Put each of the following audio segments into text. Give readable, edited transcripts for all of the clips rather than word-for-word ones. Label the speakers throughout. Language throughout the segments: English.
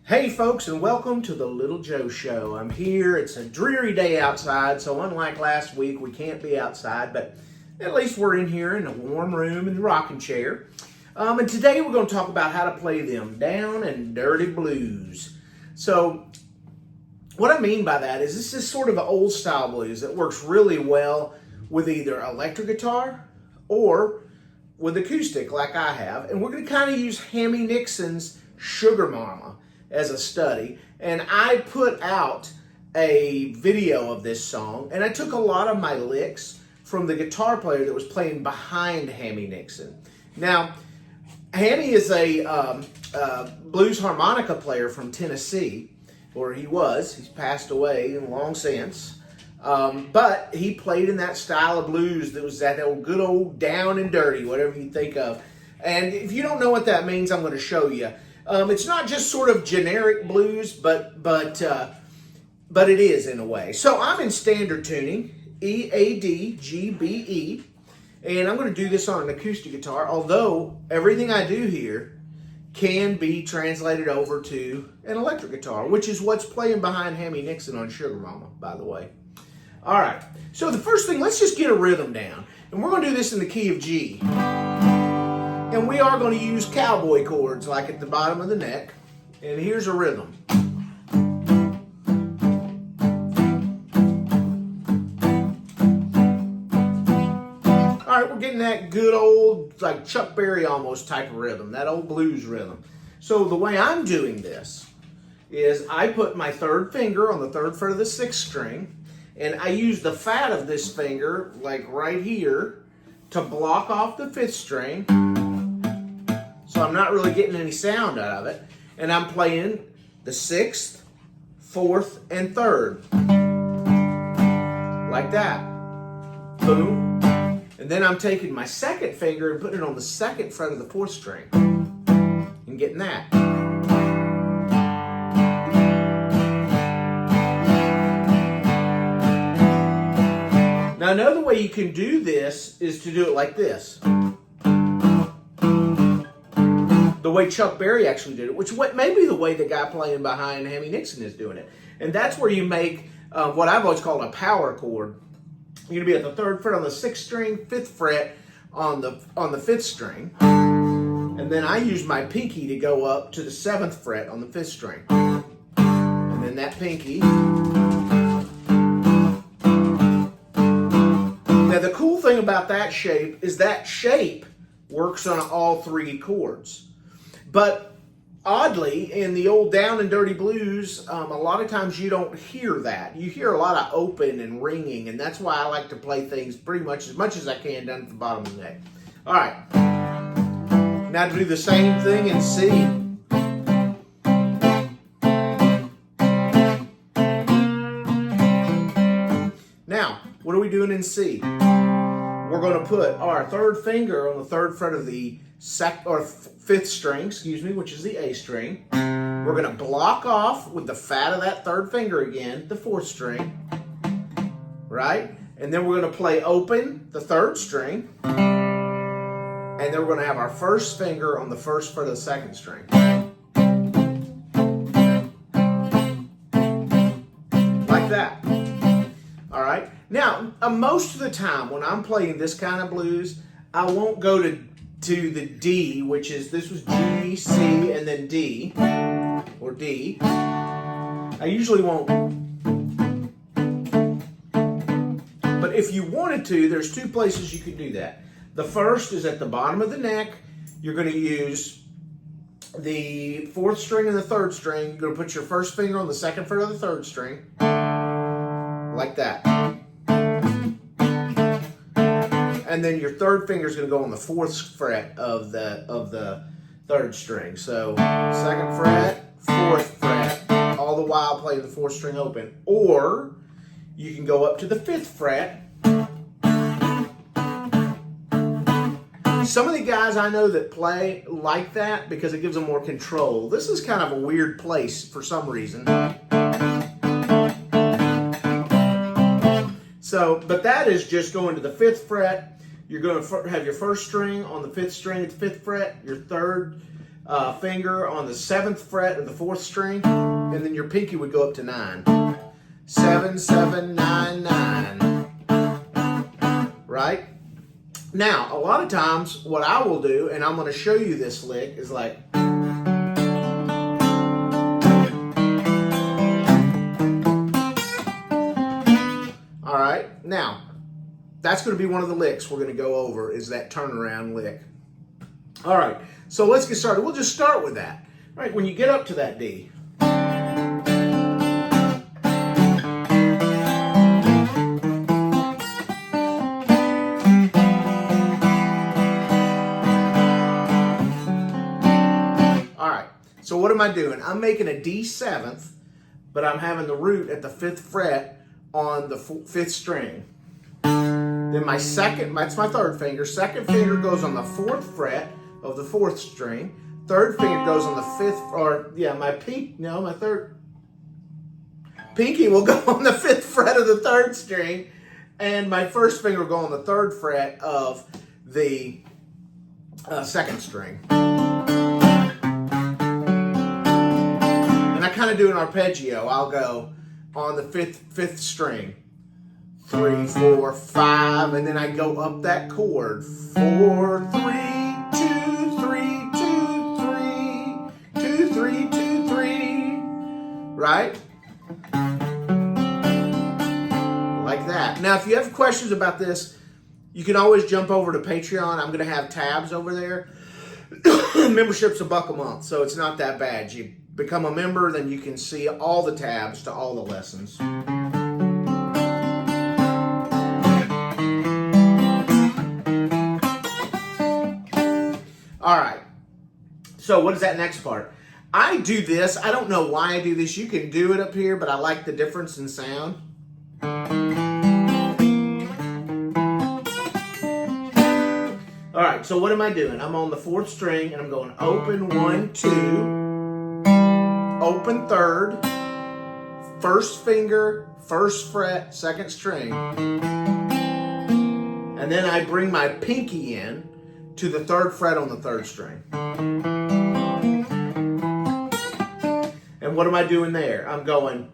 Speaker 1: Hey folks, and welcome to the Little Joe Show. I'm here. It's a dreary day outside, so unlike last week, we can't be outside, but at least we're in here in a warm room in the rocking chair. And today we're going to talk about how to play them down and dirty blues. So what I mean by that is this is sort of an old style blues that works really well with either electric guitar or with acoustic like I have. And we're going to kind of use Hammy Nixon's Sugar Mama as a study, and I put out a video of this song, and I took a lot of my licks from the guitar player that was playing behind Hammy Nixon. Now, Hammy is a blues harmonica player from Tennessee, or he was. He's passed away long since, but he played in that style of blues that was that old good old down and dirty, whatever you think of. And if you don't know what that means, I'm going to show you. It's not just sort of generic blues, but it is in a way. So I'm in standard tuning, E, A, D, G, B, E, and I'm going to do this on an acoustic guitar, although everything I do here can be translated over to an electric guitar, which is what's playing behind Hammy Nixon on Sugar Mama, by the way. All right, so the first thing, let's just get a rhythm down, and we're going to do this in the key of G. And we are going to use cowboy chords like at the bottom of the neck. And here's a rhythm. All right, we're getting that good old, like Chuck Berry almost type of rhythm, that old blues rhythm. So the way I'm doing this is I put my third finger on the third fret of the sixth string, and I use the fat of this finger, like right here, to block off the fifth string. So I'm not really getting any sound out of it. And I'm playing the sixth, fourth, and third. Like that. Boom. And then I'm taking my second finger and putting it on the second fret of the fourth string. And getting that. Now another way you can do this is to do it like this. The way Chuck Berry actually did it, which may be the way the guy playing behind Hammy Nixon is doing it. And that's where you make what I've always called a power chord. You're going to be at the third fret on the sixth string, fifth fret on the fifth string. And then I use my pinky to go up to the seventh fret on the fifth string. And then that pinky. Now the cool thing about that shape is that shape works on all three chords. But oddly, in the old down and dirty blues, a lot of times you don't hear that. You hear a lot of open and ringing, and that's why I like to play things pretty much as I can down at the bottom of the neck. All right. Now to do the same thing in C. Now, what are we doing in C? We're going to put our third finger on the third fret of the fifth string, which is the A string. We're going to block off with the fat of that third finger again, the fourth string, right? And then we're going to play open the third string, and then we're going to have our first finger on the first fret of the second string. Like that. All right. Now, most of the time when I'm playing this kind of blues, I won't go to the D, which is, this was G, C, and then D, or D. I usually won't. But if you wanted to, there's two places you could do that. The first is at the bottom of the neck. You're going to use the fourth string and the third string. You're going to put your first finger on the second fret of the third string, like that. And then your third finger is going to go on the fourth fret of the third string. So second fret, fourth fret, all the while playing the fourth string open. Or you can go up to the fifth fret. Some of the guys I know that play like that because it gives them more control. This is kind of a weird place for some reason. So, but that is just going to the fifth fret. You're going to have your first string on the fifth string at the fifth fret, your third finger on the 7th fret of the 4th string, and then your pinky would go up to 9. 7, 7, 9, 9. Right? Now, a lot of times what I will do, and I'm going to show you this lick, is like... Alright, now, that's going to be one of the licks we're going to go over, is that turnaround lick. Alright, so let's get started. We'll just start with that. Alright, when you get up to that D... So what am I doing? I'm making a D7th, but I'm having the root at the 5th fret on the 5th string. Then my second, that's my 3rd finger. 2nd finger goes on the 4th fret of the 4th string. 3rd finger goes on the 5th, or yeah, my 3rd pinky will go on the 5th fret of the 3rd string, and my 1st finger will go on the 3rd fret of the 2nd string. Kind of do an arpeggio. I'll go on the fifth string, 3, 4, 5, and then I go up that chord, 4, 3, 2, 3, 2, 3, 2, 3, 2, 3, right? Like that. Now, if you have questions about this, you can always jump over to Patreon. I'm going to have tabs over there. Membership's $1 a month, so it's not that bad. You become a member, then you can see all the tabs to all the lessons. All right, so what is that next part? I do this, I don't know why I do this. You can do it up here, but I like the difference in sound. All right, so what am I doing? I'm on the 4th string, and I'm going open, 1, 2, open 3rd, 1st finger, 1st fret, 2nd string. And then I bring my pinky in to the 3rd fret on the 3rd string. And what am I doing there? I'm going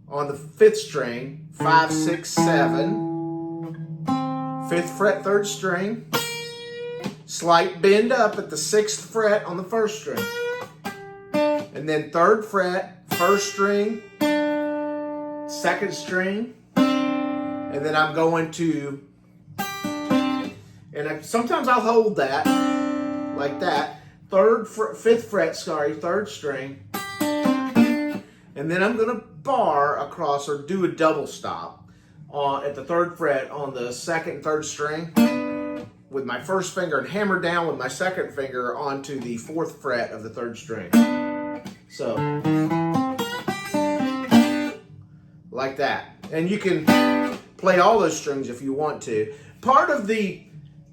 Speaker 1: on the 5th string, 5, 6, 7, 5th fret, 3rd string, slight bend up at the 6th fret on the 1st string. And then 3rd fret, 1st string, 2nd string, and then I'm going to, and sometimes I'll hold that, like that, 5th fret, 3rd string, and then I'm going to bar across or do a double stop at the 3rd fret on the 2nd and 3rd string with my 1st finger and hammer down with my 2nd finger onto the 4th fret of the 3rd string. So, like that. And you can play all those strings if you want to. Part of the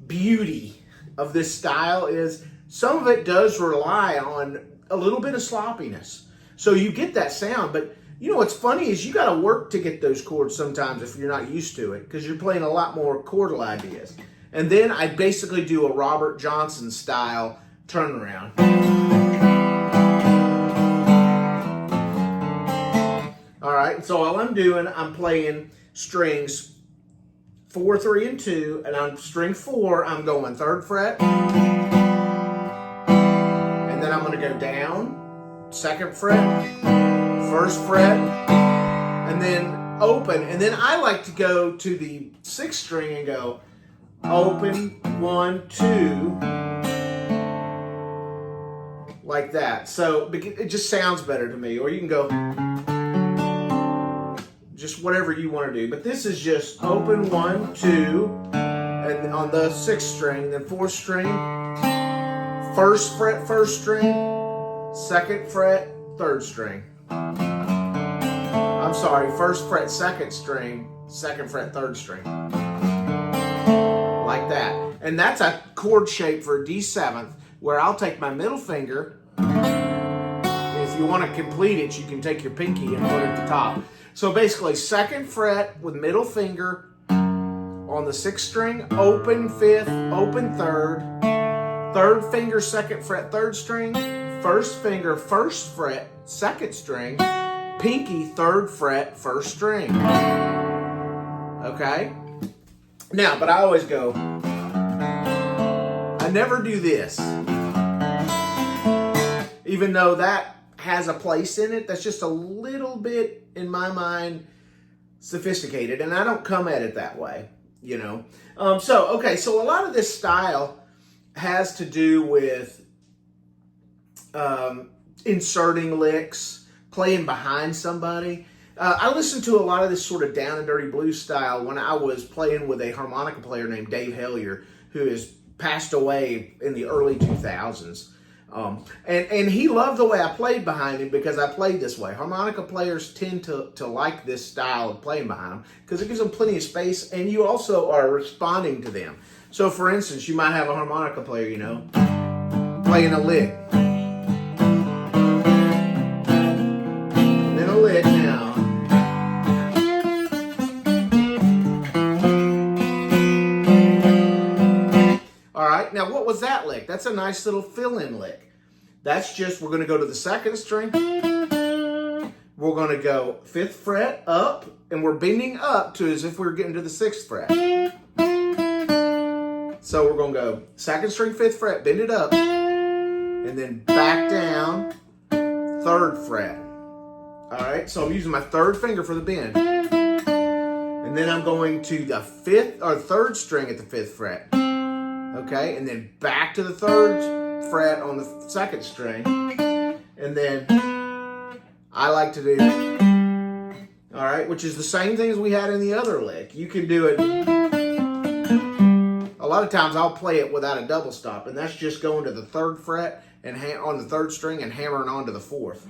Speaker 1: beauty of this style is some of it does rely on a little bit of sloppiness. So you get that sound, but you know what's funny is you got to work to get those chords sometimes if you're not used to it, because you're playing a lot more chordal ideas. And then I basically do a Robert Johnson style turnaround. All right, so all I'm doing, I'm playing strings 4, 3, and 2, and on string 4, I'm going 3rd fret, and then I'm going to go down, 2nd fret, 1st fret, and then open, and then I like to go to the 6th string and go open, 1, 2, like that. So it just sounds better to me, or you can go just whatever you want to do. But this is just open, 1, 2, and on the 6th string, then 4th string, 1st fret, 1st string, 2nd fret, 3rd string. I'm sorry, 1st fret, 2nd string, 2nd fret, 3rd string. Like that. And that's a chord shape for a D7th, where I'll take my middle finger. If you want to complete it, you can take your pinky and put it at the top. So basically, 2nd fret with middle finger on the 6th string, open 5th, open 3rd, third finger, second fret, third string, first finger, first fret, second string, pinky, third fret, first string. Okay? Now, but I always go, I never do this. Even though that has a place in it, that's just a little bit, in my mind, sophisticated, and I don't come at it that way, you know. So a lot of this style has to do with inserting licks, playing behind somebody. I listened to a lot of this sort of down and dirty blues style when I was playing with a harmonica player named Dave Hellier, who has passed away in the early 2000s. And he loved the way I played behind him because I played this way. Harmonica players tend to like this style of playing behind them because it gives them plenty of space, and you also are responding to them. So, for instance, you might have a harmonica player, you know, playing a lick. And then a lick now. All right, now what was that lick? That's a nice little fill-in lick. That's just, we're going to go to the second string. We're going to go 5th fret up, and we're bending up to as if we were getting to the 6th fret. So we're going to go 2nd string, 5th fret, bend it up, and then back down, 3rd fret. All right, so I'm using my 3rd finger for the bend. And then I'm going to the 5th or 3rd string at the 5th fret. Okay, and then back to the 3rd fret on the 2nd string, and then I like to do, all right, which is the same thing as we had in the other lick. You can do it, a lot of times I'll play it without a double stop, and that's just going to the 3rd fret and on the 3rd string and hammering onto the 4th.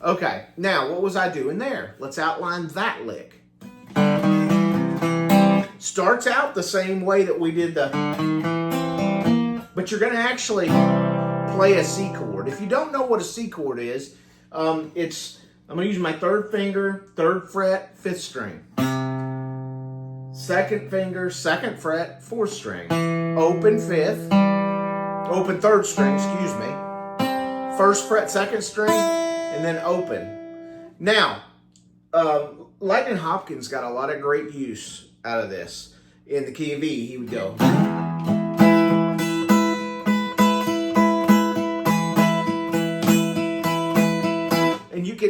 Speaker 1: Okay, now what was I doing there? Let's outline that lick. Starts out the same way that we did the, but you're going to actually play a C chord. If you don't know what a C chord is, I'm going to use my 3rd finger, 3rd fret, 5th string. 2nd finger, 2nd fret, 4th string. Open 5th, open 3rd string, excuse me. 1st fret, 2nd string, and then open. Now, Lightnin' Hopkins got a lot of great use out of this. In the key of E, he would go.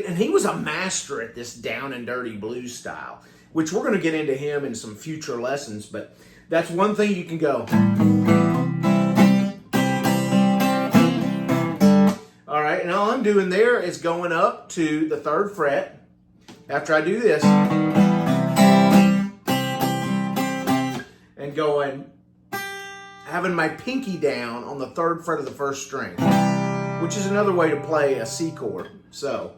Speaker 1: And he was a master at this down and dirty blues style, which we're going to get into him in some future lessons, but that's one thing you can go. All right, and all I'm doing there is going up to the 3rd fret. After I do this, and going, having my pinky down on the 3rd fret of the 1st string, which is another way to play a C chord. So,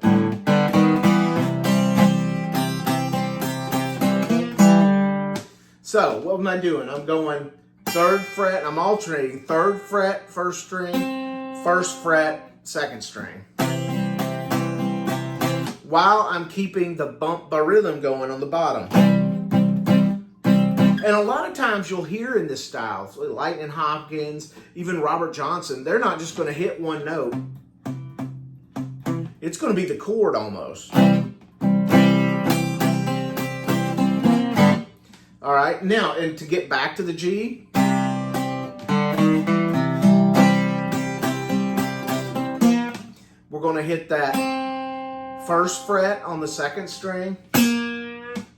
Speaker 1: what am I doing? I'm going 3rd fret, I'm alternating 3rd fret, 1st string, 1st fret, 2nd string, while I'm keeping the bump by rhythm going on the bottom. And a lot of times you'll hear in this style, so Lightnin' Hopkins, even Robert Johnson, they're not just going to hit one note. It's going to be the chord almost. All right, now, and to get back to the G, we're going to hit that 1st fret on the 2nd string,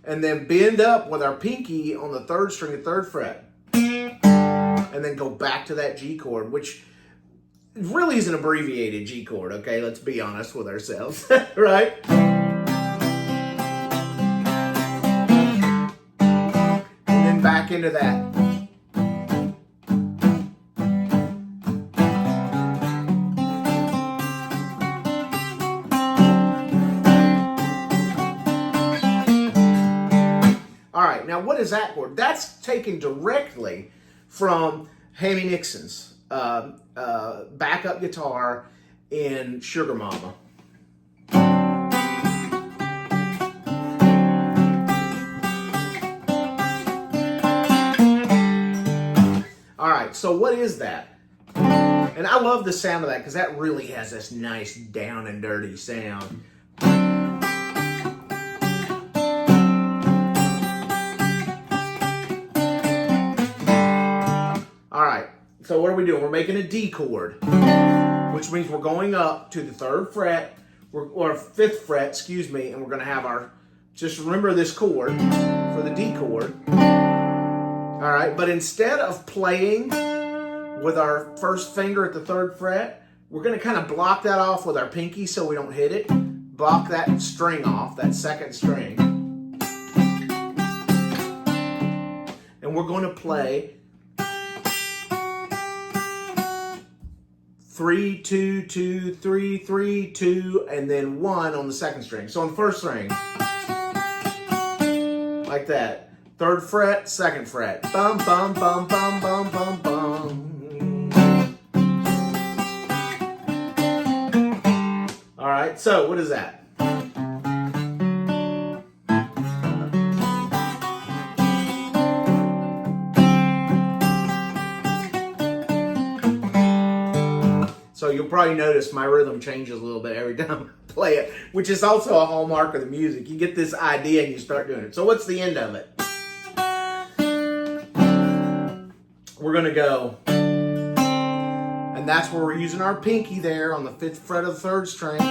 Speaker 1: and then bend up with our pinky on the 3rd string and 3rd fret, and then go back to that G chord, which really is an abbreviated G chord, okay? Let's be honest with ourselves, right? And then back into that. All right, now what is that chord? That's taken directly from Hammy Nixon's backup guitar in Sugar Mama. All right, so what is that? And I love the sound of that because that really has this nice down and dirty sound. All right, so what are we doing? We're making a D chord, which means we're going up to the 3rd fret, or 5th fret, excuse me, and we're going to have our, just remember this chord for the D chord. All right, but instead of playing with our first finger at the 3rd fret, we're going to kind of block that off with our pinky so we don't hit it. Block that string off, that 2nd string. And we're going to play 3, 2, 2, 3, 3, 2, and then 1 on the 2nd string. So on the 1st string, like that. 3rd fret, 2nd fret. Bum, bum, bum, bum, bum, bum, bum. All right, so what is that? So you'll probably notice my rhythm changes a little bit every time I play it, which is also a hallmark of the music. You get this idea and you start doing it. So what's the end of it? We're going to go, and that's where we're using our pinky there on the 5th fret of the 3rd string.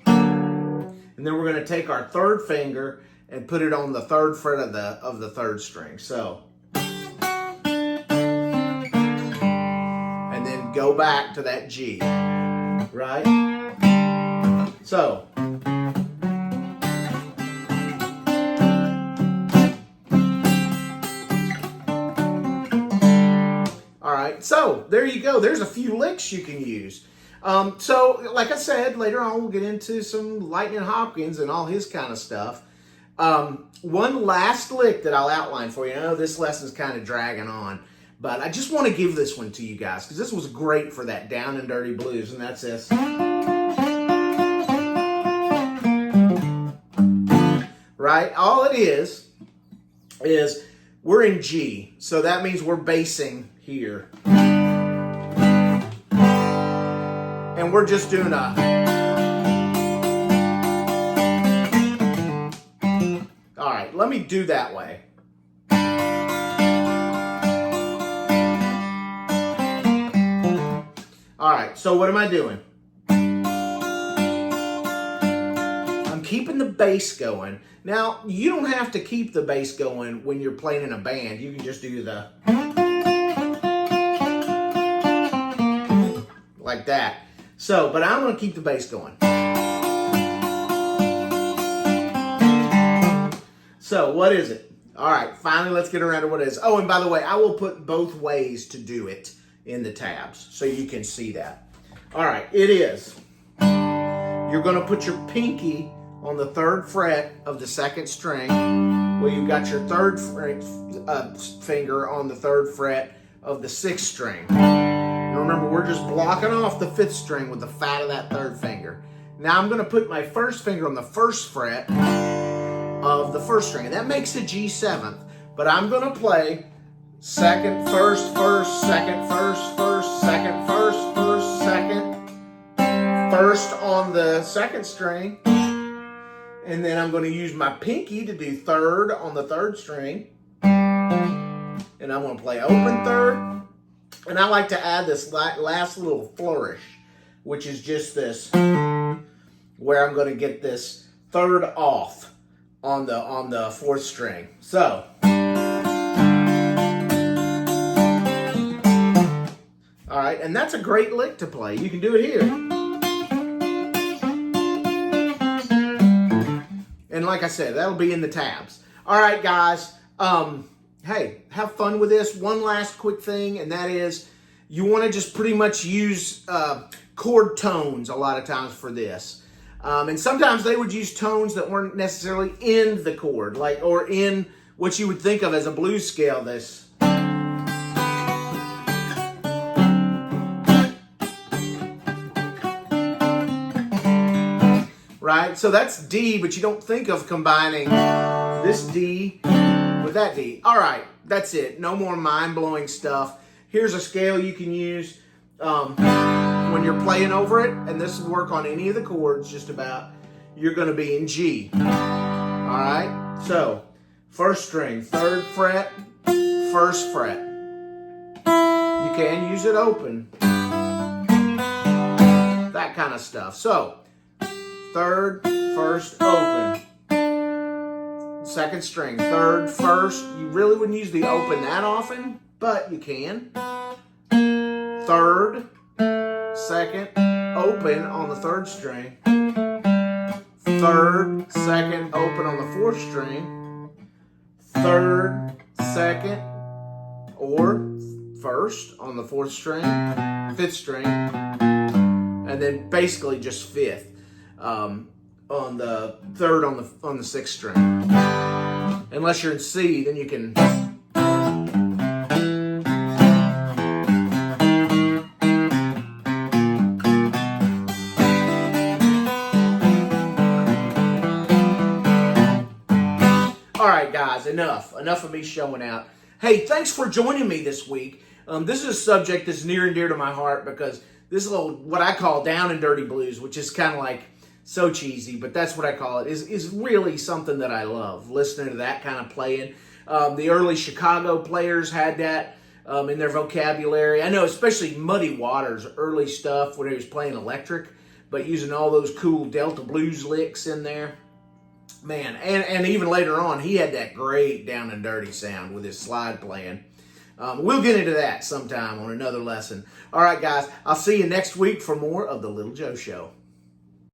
Speaker 1: And then we're going to take our 3rd finger and put it on the 3rd fret of the 3rd string. So, and then go back to that G, right? So, so there you go. There's a few licks you can use. So like I said, later on we'll get into some Lightning Hopkins and all his kind of stuff. One last lick that I'll outline for you. I know this lesson's kind of dragging on, but I just want to give this one to you guys because this was great for that down and dirty blues, and that's this. Right? All it is we're in G, so that means we're bassing here. And we're just doing a... All right, let me do that way. All right, so what am I doing? I'm keeping the bass going. Now, you don't have to keep the bass going when you're playing in a band. You can just do the... like that. So, but I'm going to keep the bass going. So, what is it? All right, finally, let's get around to what it is. Oh, and by the way, I will put both ways to do it in the tabs so you can see that. All right, it is. You're going to put your pinky on the 3rd fret of the 2nd string. Well, you've got your 3rd finger on the 3rd fret of the 6th string. And remember, we're just blocking off the 5th string with the fat of that 3rd finger. Now I'm going to put my 1st finger on the 1st fret of the 1st string. And that makes a G7th. But I'm going to play 2nd, 1st, 1st, 2nd, 1st, 1st, 2nd, 1st, 1st, 2nd, 1st on the 2nd string. And then I'm going to use my pinky to do 3rd on the 3rd string. And I'm going to play open 3rd. And I like to add this last little flourish, which is just this, where I'm going to get this 3rd off on the 4th string. So, all right, and that's a great lick to play. You can do it here. And like I said, that'll be in the tabs. All right, guys. Hey, have fun with this. One last quick thing, and that is you want to just pretty much use chord tones a lot of times for this. And sometimes they would use tones that weren't necessarily in the chord, like, or in what you would think of as a blues scale. This. right? So that's D, but you don't think of combining this D with that D. All right, that's it. No more mind-blowing stuff. Here's a scale you can use when you're playing over it, and this will work on any of the chords just about. You're going to be in G. All right, so first string, 3rd fret, 1st fret. You can use it open. That kind of stuff. So 3rd, 1st, open. 2nd string, 3rd, 1st. You really wouldn't use the open that often, but you can. 3rd, 2nd, open on the 3rd string. 3rd, 2nd, open on the 4th string. 3rd, 2nd, or 1st on the 4th string, 5th string, and then basically just 5th on the 3rd on the 6th string. Unless you're in C, then you can. All right, guys, enough of me showing out. Hey, thanks for joining me this week. This is a subject that's near and dear to my heart because this little, what I call down and dirty blues, which is kind of like so cheesy, but that's what I call it, is really something that I love, listening to that kind of playing. The early Chicago players had that in their vocabulary. I know especially Muddy Waters, early stuff when he was playing electric, but using all those cool Delta blues licks in there. Man, and even later on, he had that great down and dirty sound with his slide playing. We'll get into that sometime on another lesson. All right, guys, I'll see you next week for more of The Little Joe Show.